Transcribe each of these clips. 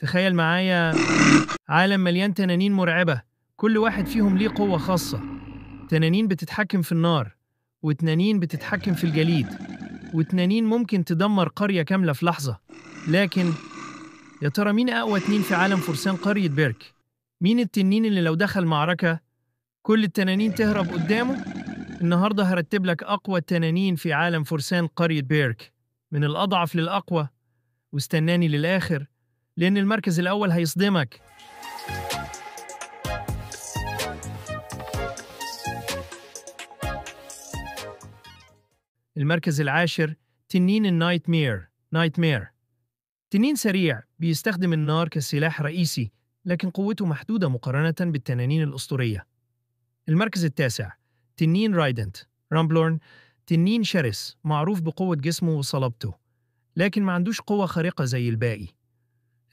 تخيل معايا عالم مليان تنانين مرعبة، كل واحد فيهم ليه قوة خاصة. تنانين بتتحكم في النار، وتنانين بتتحكم في الجليد، وتنانين ممكن تدمر قرية كاملة في لحظة. لكن يا ترى مين أقوى اتنين في عالم فرسان قرية بيرك؟ مين التنين اللي لو دخل معركة كل التنانين تهرب قدامه؟ النهاردة هرتب لك أقوى التنانين في عالم فرسان قرية بيرك، من الأضعف للأقوى. واستناني للآخر، لأن المركز الأول هيصدمك. المركز العاشر، تنين نايت مير. تنين سريع بيستخدم النار كسلاح رئيسي، لكن قوته محدودة مقارنة بالتنانين الأسطورية. المركز التاسع، تنين رامبلورن. تنين شرس معروف بقوة جسمه وصلابته، لكن ما عندوش قوة خارقة زي الباقي.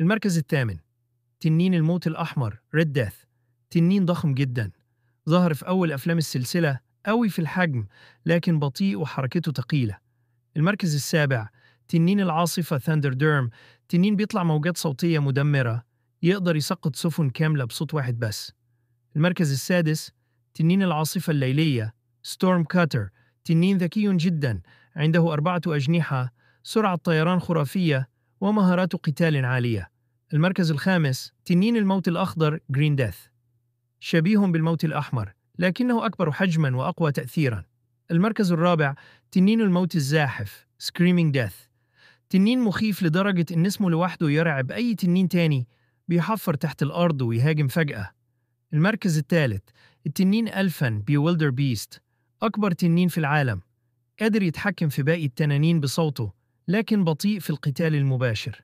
المركز الثامن، تنين الموت الأحمر ريد ديث. تنين ضخم جدا، ظهر في أول أفلام السلسلة، قوي في الحجم لكن بطيء وحركته ثقيلة. المركز السابع، تنين العاصفة ثاندر ديرم. تنين بيطلع موجات صوتية مدمرة، يقدر يسقط سفن كاملة بصوت واحد بس. المركز السادس، تنين العاصفة الليلية ستورم كاتر. تنين ذكي جدا، عنده 4 أجنحة، سرعة طيران خرافية، ومهارات قتال عالية. المركز الخامس، تنين الموت الأخضر جرين ديث. شبيه بالموت الأحمر، لكنه أكبر حجماً وأقوى تأثيراً. المركز الرابع، تنين الموت الزاحف سكريمينج ديث. تنين مخيف لدرجة إن اسمه لوحده يرعب أي تنين تاني، بيحفر تحت الأرض ويهاجم فجأة. المركز الثالث، التنين ألفن بيويلدر بيست. أكبر تنين في العالم، قادر يتحكم في باقي التنانين بصوته، لكن بطيء في القتال المباشر.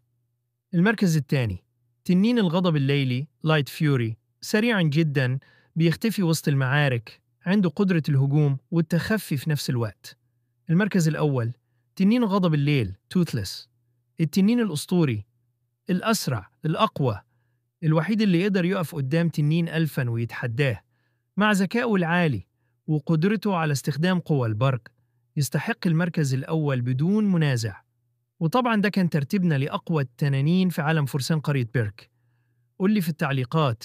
المركز الثاني، تنين الغضب الليلي لايت فيوري. سريع جدا، بيختفي وسط المعارك، عنده قدرة الهجوم والتخفي في نفس الوقت. المركز الأول، تنين غضب الليل توثلس. التنين الأسطوري، الأسرع، الأقوى، الوحيد اللي يقدر يقف قدام تنين ألفن ويتحداه. مع ذكائه العالي وقدرته على استخدام قوى البرق، يستحق المركز الأول بدون منازع. وطبعا ده كان ترتيبنا لأقوى التنانين في عالم فرسان قرية بيرك. قول لي في التعليقات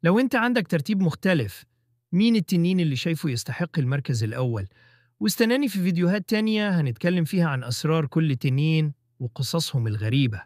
لو أنت عندك ترتيب مختلف، مين التنين اللي شايفه يستحق المركز الأول. واستناني في فيديوهات تانية هنتكلم فيها عن أسرار كل تنين وقصصهم الغريبة.